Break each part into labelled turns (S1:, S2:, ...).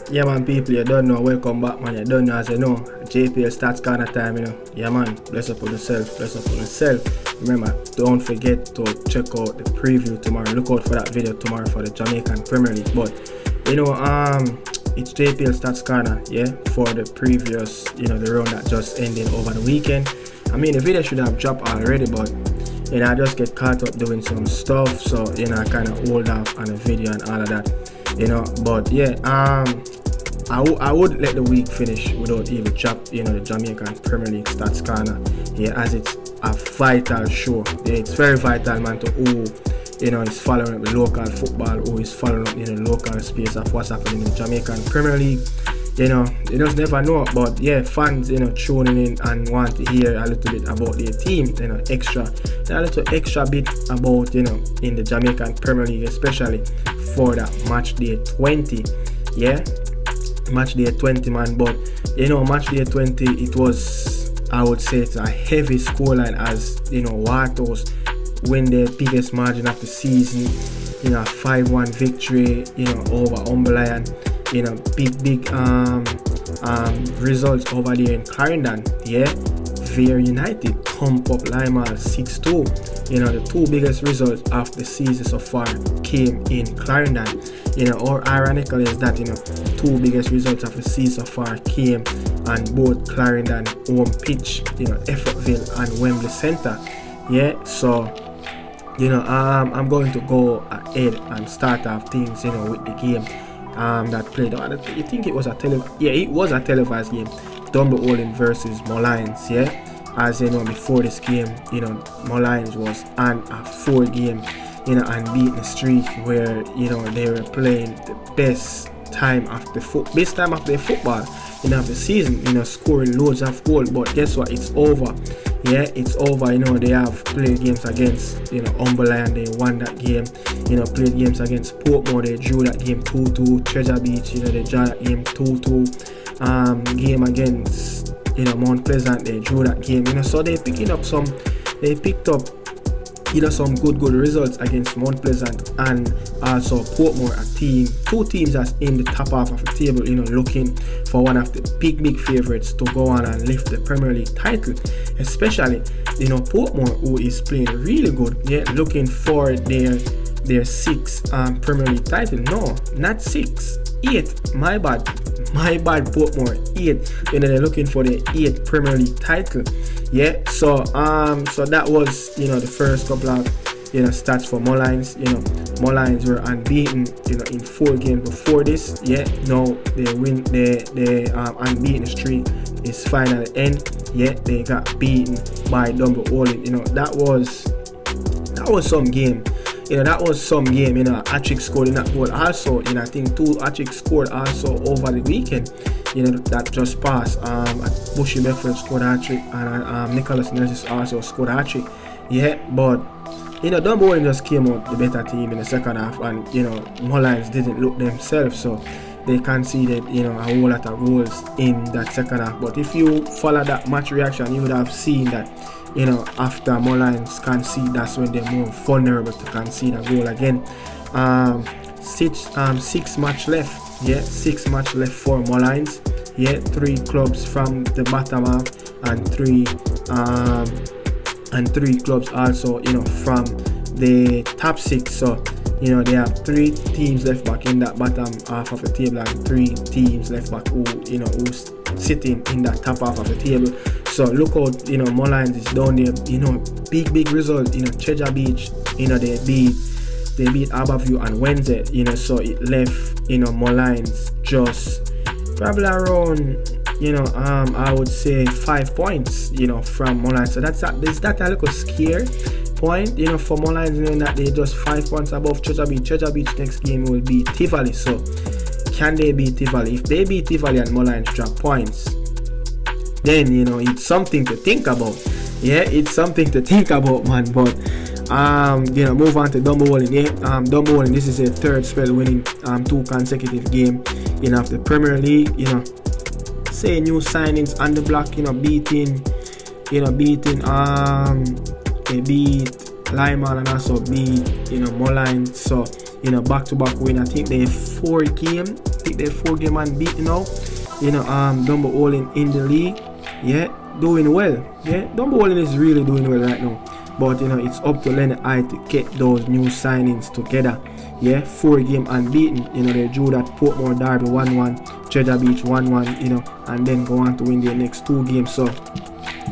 S1: Yeah man, people, you don't know, welcome back man, you don't know, as you know, JPL Stats Corner time, you know. Yeah man, bless up on yourself, bless up on yourself. Remember, don't forget to check out the preview tomorrow, look out for that video tomorrow for the Jamaican Premier League. But, you know, it's JPL Stats Corner, yeah, for the previous, you know, the round that just ended over the weekend. I mean, the video should have dropped already, but, you know, I just get caught up doing some stuff, so, you know, I kind of hold off on the video and all of that, you know. But, yeah, I would let the week finish without even drop, you know, the Jamaican Premier League Stats Corner, yeah, as it's a vital show. Yeah, it's very vital, man, to who, you know, is following up the local football, who is following up in the local space of what's happening in the Jamaican Premier League. You know, you just never know, but yeah, fans, you know, tuning in and want to hear a little bit about their team, you know, a little extra bit about, you know, in the Jamaican Premier League, especially for that match day 20, yeah, match day 20, man. But you know, match day 20, it was, I would say, it's a heavy scoreline, as you know, Watos win their biggest margin of the season, you know, 5-1 victory, you know, over Lion. You know, big results over there in Clarendon. Yeah, Vere United pump up Lima 6-2. You know, the two biggest results of the season so far came in Clarendon. You know, or ironical is that, you know, the two biggest results of the season so far came on both Clarendon home pitch, you know, Effortville and Wembley Centre. Yeah, so, you know, I'm going to go ahead and start off things, you know, with the game that played. I think it was it was a televised game, Dunfermline versus Molynes. Yeah, as you know, before this game, you know, Molynes was on a 4-game, you know, unbeaten streak where, you know, they were playing the best time of their football, you know, of the season, you know, scoring loads of goals. But guess what? It's over. Yeah, it's over. You know, they have played games against, you know, Lion, they won that game. You know, played games against Portmore, they drew that game 2-2. Treasure Beach, you know, they drew that game 2-2. Game against, you know, Mount Pleasant, they drew that game. You know, so they picked up, you know, some good results against Mount Pleasant and also Portmore, two teams that's in the top half of the table, you know, looking for one of the big favorites to go on and lift the Premier League title, especially, you know, Portmore, who is playing really good, yeah, looking for their 6th Premier League title. No, not 6, 8, my bad, Portmore, 8. You know, they're looking for the 8th Premier League title. Yeah, so that was, you know, the first couple of, you know, stats for Molynes. You know, Molynes were unbeaten, you know, in 4 games before this. Yeah, now they win, the unbeaten streak is finally end. Yeah, they got beaten by Dunfermline. You know, that was some game. You know, that was some game. You know, hat-trick scored in that goal also. You know, I think 2 hat-tricks scored also over the weekend, you know, that just passed. Bushy Beckford scored a hat-trick, and Nicholas Nurses also scored a hat-trick. Yeah, but, you know, Dunfermline just came out the better team in the second half, and, you know, Molynes didn't look themselves, so they conceded, you know, a whole lot of goals in that second half. But if you follow that match reaction, you would have seen that, you know, after Molynes concede, that's when they're more vulnerable to concede a goal again. 6 match left. Yeah, 6 match left for Molynes. Yeah, 3 clubs from the bottom half, and 3 clubs also, you know, from the top 6. So, you know, they have 3 teams left back in that bottom half of the table, and 3 teams left back who's sitting in that top half of the table. So look out, you know, Molynes is down there, you know, big result, you know, Treasure Beach, you know, they beat Aberview on Wednesday, you know, so it left, you know, Molynes just probably around, you know, I would say 5 points, you know, from Molynes. So that's a little scare point, you know, for Molynes, you know, that they just 5 points above Treasure Beach. Treasure Beach next game will be Tivoli. So can they beat Tivoli? If they beat Tivoli and Molynes drop points, then, you know, it's something to think about. Yeah, it's something to think about, man. But you know, move on to Dunfermline. Yeah, Dunfermline, this is a 3rd spell winning 2 consecutive game, you know, of the Premier League. You know, say new signings on the block, you know, beating they beat Lima and also beat, you know, Molynes. So, you know, back-to-back win. I think they 4 game fantastic. They're 4 game unbeaten now. Dumbo Olin in the league. Yeah, doing well. Yeah, Dumbo Olin is really doing well right now. But it's up to Lenny I to get those new signings together. Yeah, 4 game unbeaten. They drew that Portmore Derby 1-1, Treasure Beach 1-1. And then go on to win their next 2 games. So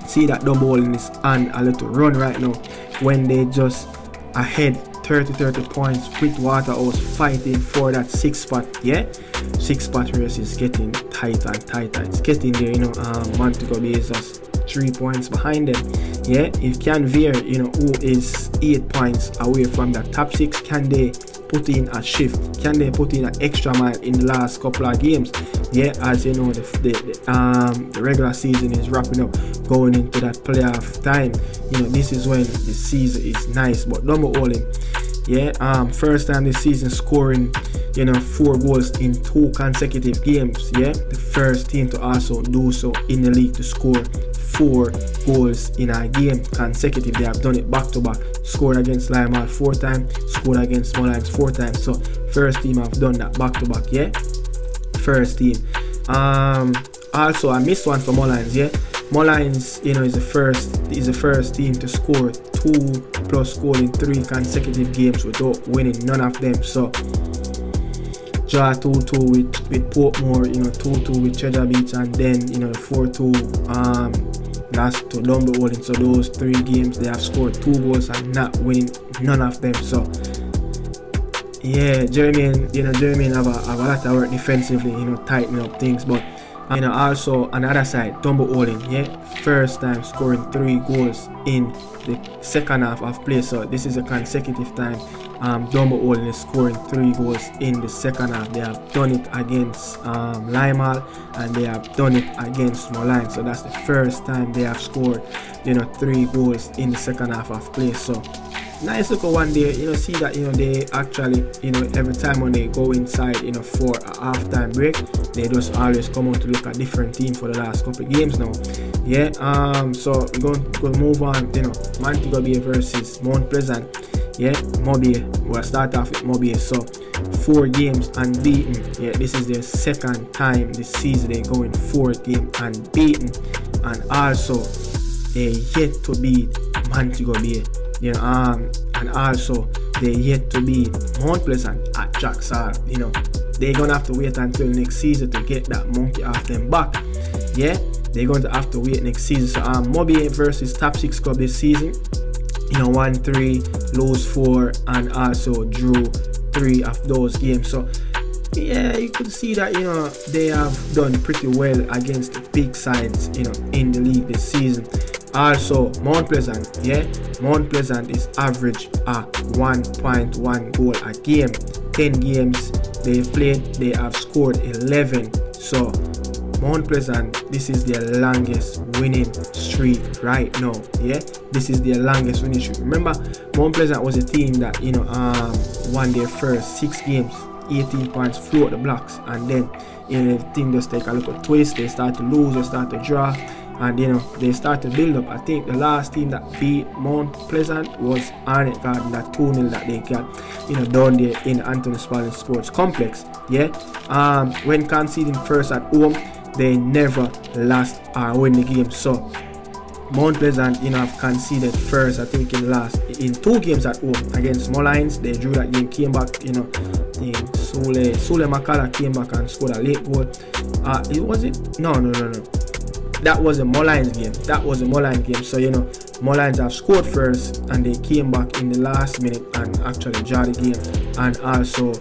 S1: see that Dumbo Olin is on a little run right now when they just ahead 30 points with Waterhouse fighting for that 6th spot. Yeah, 6th spot race is getting tighter and tighter. It's getting there. Montego Bay is just 3 points behind them. Yeah, if Can Veer, who is 8 points away from that top 6, can they put in a shift? Can they put in an extra mile in the last couple of games? Yeah, as you know, the regular season is wrapping up, going into that playoff time. This is when the season is nice. But Dumbo Olin, yeah, first time this season scoring 4 goals in 2 consecutive games. Yeah, the first team to also do so in the league to score 4 goals in a game consecutive. They have done it back to back. Scored against Lima 4 times, scored against Mullines 4 times. So first team have done that back to back. Yeah, first team. Also I missed one for Mullines. Yeah, Mullines is the first team to score 2+ goals in 3 consecutive games without winning none of them. So draw 2-2 with Portmore, 2-2 with Treasure Beach, and then the 4-2 last to Dumbo Olin. So those 3 games they have scored 2 goals and not winning none of them. So yeah, German have a lot of work defensively, tightening up things. But also on the other side, Dumbo Olin, yeah, first time scoring 3 goals in the second half of play. So this is a consecutive time Dumbo Olin is scoring 3 goals in the second half. They have done it against Lima and they have done it against Mullines. So that's the first time they have scored 3 goals in the second half of play. So nice look one there. See that they actually every time when they go inside for a halftime break, they just always come out to look at different team for the last couple of games now. Yeah, so we're going to move on. Montego Bay versus Mount Pleasant. Yeah, Mobay. We'll start off with Mobay. So 4 games unbeaten. Yeah, this is their second time this season they going 4 games unbeaten, and also they yet to beat Montego Bay. And also they yet to beat Mount Pleasant at Jacksal. They're gonna have to wait until next season to get that monkey off them back. Yeah, they're going to have to wait next season. So Mobay versus top 6 club this season, 1-3, lose 4, and also drew 3 of those games. So yeah, you could see that they have done pretty well against the big sides in the league this season. Also Mount Pleasant, yeah, Mount Pleasant is average at 1.1 goal a game. 10 games they've played, they have scored 11. So Mount Pleasant, this is their longest winning streak right now. Yeah, this is their longest winning streak. Remember, Mount Pleasant was a team that won their first 6 games, 18 points, flew out the blocks, and then the team just take a little twist. They start to lose, they start to draw, and they start to build up. I think the last team that beat Mount Pleasant was Arnett Garden, that 2-0 that they got down there in Anthony Spalding Sports Complex. Yeah, when conceding first at home, they never lost or win the game. So Mount Pleasant have conceded first, I think, in 2 games at home against Mullines. They drew that game, came back, Sule Makala came back and scored a late goal. No. That was a Mullines game. So Mullines have scored first and they came back in the last minute and actually drew the game. And also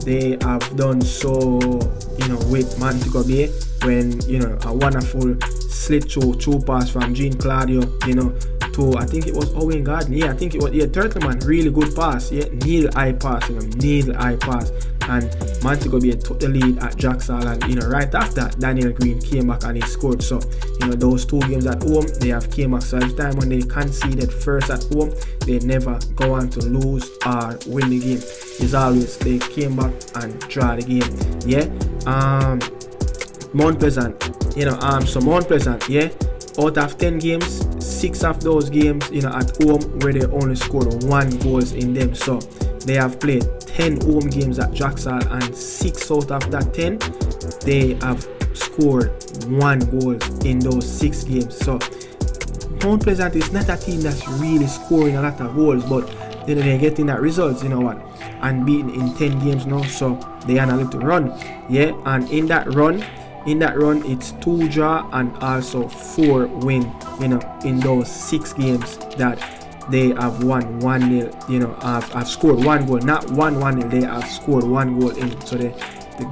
S1: they have done so with Montego Bay when a wonderful slit through pass from Jean Claudio to, I think it was Owen Garden. Yeah, I think it was Turtleman, really good pass. Yeah, needle eye pass, and Montego Bay took the lead at Jacksal, and right after Daniel Green came back and he scored. So those 2 games at home they have came back. So every time when they conceded first at home, they never go on to lose or win the game. It's always they came back and draw the game. Yeah, Mount Pleasant, so Mount Pleasant, yeah, out of 10 games, 6 of those games at home where they only scored 1 goals in them. So they have played 10 home games at Jacksal, and 6 out of that 10 they have scored 1 goal in those 6 games. So Mount Pleasant is not a team that's really scoring a lot of goals, but they're getting that results, unbeaten in 10 games now, so they are on a little run. And in that run it's 2 draw and also 4 win, in those 6 games that they have won 1-0, have scored 1 goal, not 1-0, they have scored 1 goal in. So the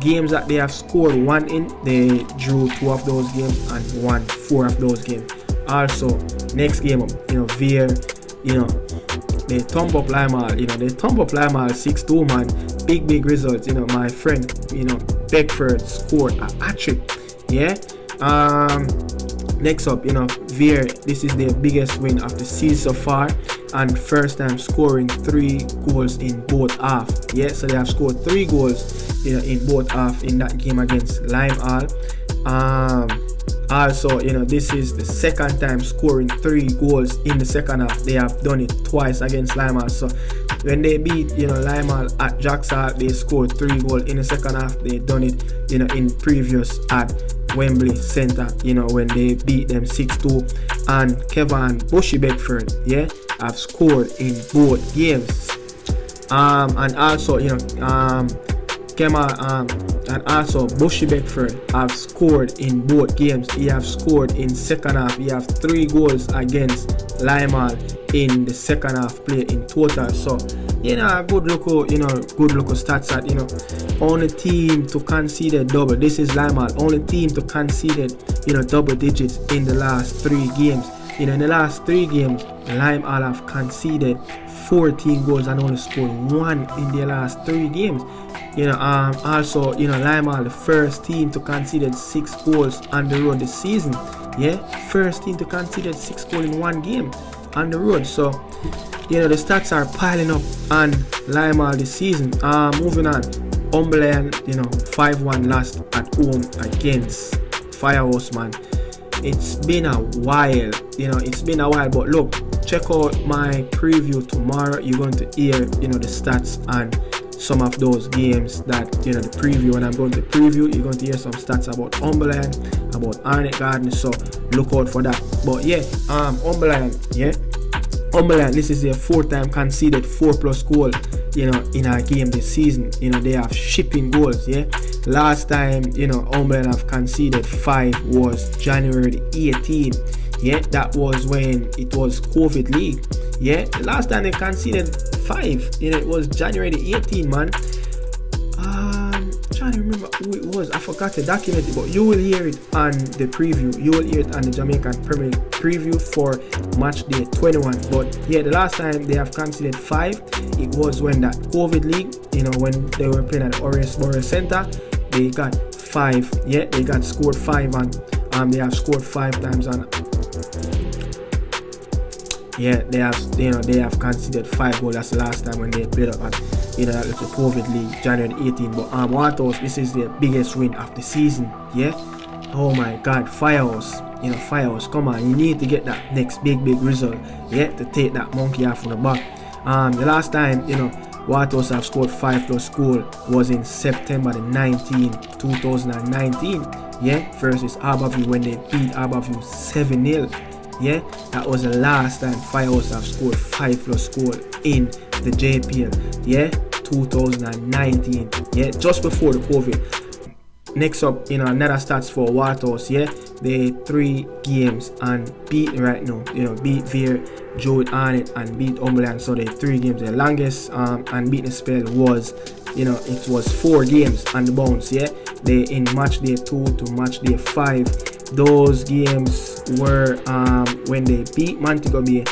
S1: games that they have scored 1 in, they drew 2 of those games and won 4 of those games. Also, next game up, Veer, they thump up Limal, they thump up Limal 6-2, man. Big results, my friend, Beckford scored a hat-trick. Next up, Veer, this is their biggest win of the season so far, and first time scoring 3 goals in both half. So they have scored 3 goals, in both half in that game against Limal. Also, this is the second time scoring 3 goals in the second half. They have done it twice against Limal. So when they beat, Limal at Jacksal, they scored 3 goals in the second half. They done it, in previous at Wembley Center, when they beat them 6-2. And Kevin Bushy Beckford, have scored in both games. And also, and also Bushy Beckford have scored in both games. He have scored in second half. He have 3 goals against Limal in the second half play in total. So good local stats at only team to concede double. This is Limal, only team to concede double digits in the last 3 games. In the last 3 games, Limal have conceded 14 goals and only scored 1 in their last 3 games. Also, Limal, the first team to concede 6 goals on the road this season. First team to concede 6 goals in 1 game on the road. So, the stats are piling up on Limal this season. Moving on, Umberland, 5-1 lost at home against Firehouse, man. It's been a while, but look, check out my preview tomorrow. You're going to hear, the stats and some of those games that, the preview. When I'm going to preview, you're going to hear some stats about Umberland, about Arnett Garden, so look out for that. But Umberland, this is their 4th time conceded 4+ goal, in a game this season. They have shipping goals. Last time, Umberland have conceded 5 was January 18. That was when it was COVID League. The last time they conceded 5, it was January 18, man. Trying to remember who it was. I forgot to document it, but you will hear it on the preview. You will hear it on the Jamaican Premier League preview for match day 21. But the last time they have conceded 5, it was when that COVID League, when they were playing at the Orisboro Center, they got 5. They got scored 5, and they have scored 5 times on. They have conceded 5 goals. That's the last time when they played up at that little COVID League, January 18. But Waterhouse, this is their biggest win of the season. Oh my God, Firehouse. Firehouse, come on, you need to get that next big result. To take that monkey off from the back. The last time, Waterhouse have scored 5+ goal was in September the 19th, 2019. Versus Harborview, when they beat Harborview 7-0. That was the last time Firehouse have scored 5+ goal in the JPL. 2019. Just before the COVID. Next up, another stats for Waterhouse. They 3 games and beat right now. Beat Veer, drew with Arnett, and beat Umberland. So they 3 games. The longest unbeaten spell was, it was 4 games on the bounce. They in match day 2 to match day 5. Those games were when they beat Montego Bay,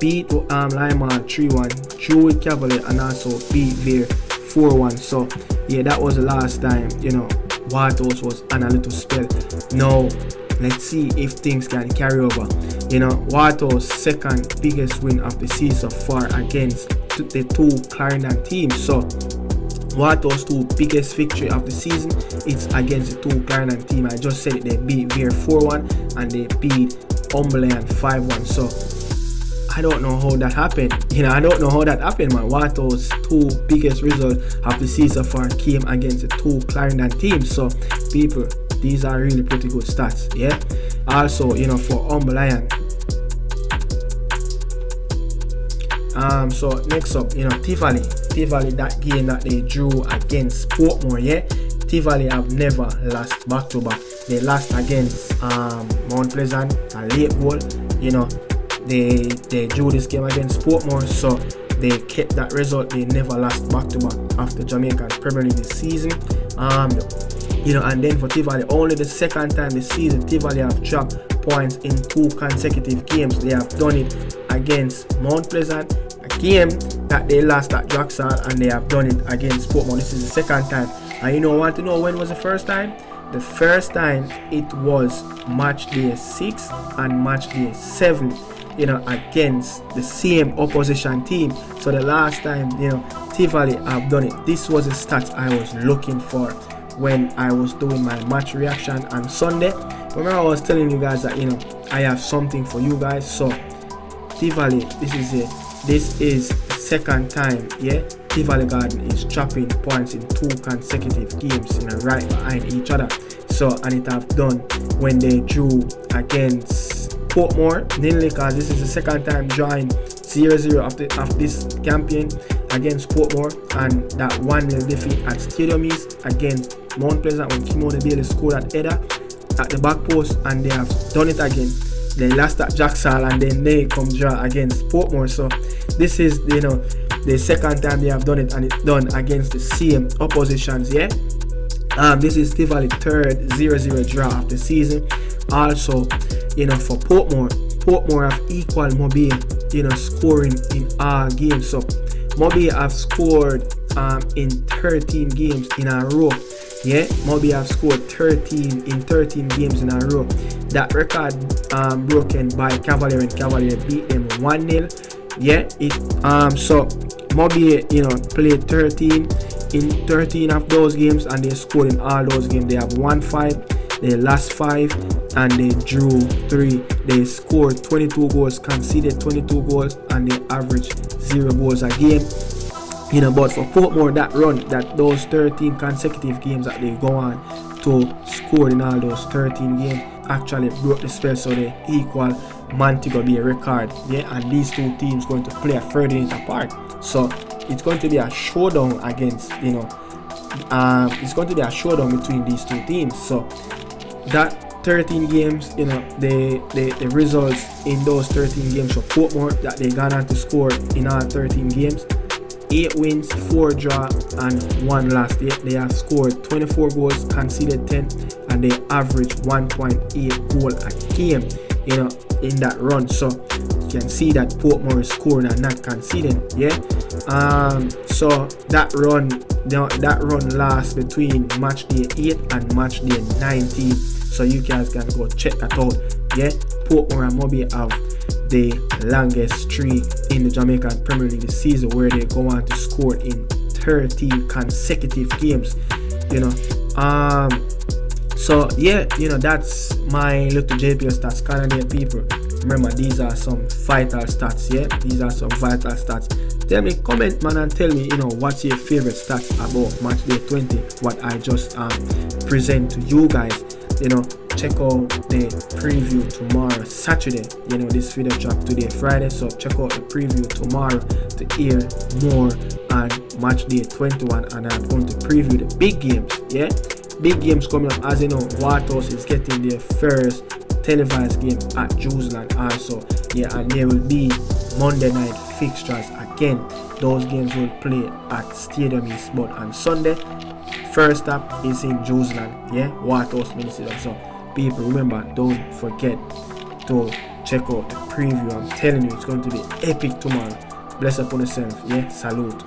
S1: beat Limal 3-1, drew with Tivoli, and also beat Veer 4-1. So that was the last time Waterhouse was on a little spell. Now let's see if things can carry over. Waterhouse second biggest win of the season so far against the 2 Clarendon teams. So Waterhouse 2 biggest victory of the season, it's against the 2 Clarendon team. I just said it, they beat Veer 4-1 and they beat Umberland 5-1. So I don't know how that happened. I don't know how that happened, man. Wato's 2 biggest results of the season far came against the 2 Clarendon teams. So, people, these are really pretty good stats, yeah. Also, for Humble Lion. So next up, Tivoli, that game that they drew against Portmore, yeah. Tivoli have never lost back-to-back. They lost against Mount Pleasant, a late goal. They drew this game against Portmore, so they kept that result. They never lost back-to-back after Jamaican Premier League this season. And then for Tivoli, only the second time this season Tivoli have dropped points in 2 consecutive games. They have done it against Mount Pleasant, a game that they lost at Jacksal, and they have done it against Portmore. This is the second time. And want to know when was the first time? The first time it was match day 6 and match day 7, against the same opposition team. So the last time, Tivoli have done it. This was the stats I was looking for when I was doing my match reaction on Sunday. Remember I was telling you guys that I have something for you guys. So Tivoli, this is second time, yeah. Tivoli Garden is dropping points in 2 consecutive games right behind each other. So, and it have done when they drew against Portmore, mainly because this is the second time drawing 0-0 of this campaign against Portmore, and that 1-0 defeat at Stadium East against Mount Pleasant when Kimona Bailey scored at header at the back post, and they have done it again. They lost at Jacksal, and then they come draw against Portmore. So this is the second time they have done it, and it's done against the same oppositions, yeah. This is Tivoli third 0-0 draw of the season. Also, for Portmore have equal Mobile, scoring in all games. So Mobile have scored in 13 games in a row. Yeah, Mobile have scored 13 games in a row. That record broken by Cavalier, and Cavalier beat them 1-0. Yeah, so Mobile played 13 of those games, and they scored in all those games. They have won 5, they lost 5, and they drew 3. They scored 22 goals, conceded 22 goals, and they averaged 0 goals a game. But for Portmore, those 13 consecutive games that they go on to score in all those 13 games actually broke the spell, so they equal Montego Bay record. Yeah, and these 2 teams going to play a 30 minutes apart. So it's going to be a showdown against, it's going to be a showdown between these 2 teams. So that 13 games, the results in those 13 games for Portmore that they got on to score in all 13 games: 8 wins, 4 draw, and 1 loss. They have scored 24 goals, conceded 10, and they average 1.8 goal a game, in that run. So you can see that Portmore is scoring and not conceding, yeah. So that run lasts between match day 8 and match day 19. So you guys can go check that out, yeah. Portmore and Mobile have the longest streak in the Jamaican Premier League this season, where they go on to score in 13 consecutive games. So yeah, that's my little JPL Stats Corner, people. Remember, these are some vital stats, yeah. These are some vital stats. Tell me, comment, man, and tell me, what's your favorite stats about match day 20? What I just present to you guys. Check out the preview tomorrow, Saturday. This video dropped today, Friday. So check out the preview tomorrow to hear more on match day 21, and I'm going to preview the big games. Yeah, big games coming up. As you know, Watos is getting their first televised game at Jerusalem also. Yeah, and there will be Monday night fixtures again. Those games will play at Stadium East, but on Sunday, first up is in Jerusalem. Yeah, Watos Minnesota. So people, remember, don't forget to check out the preview. I'm telling you, it's going to be epic tomorrow. Bless upon yourself. Yeah, salute.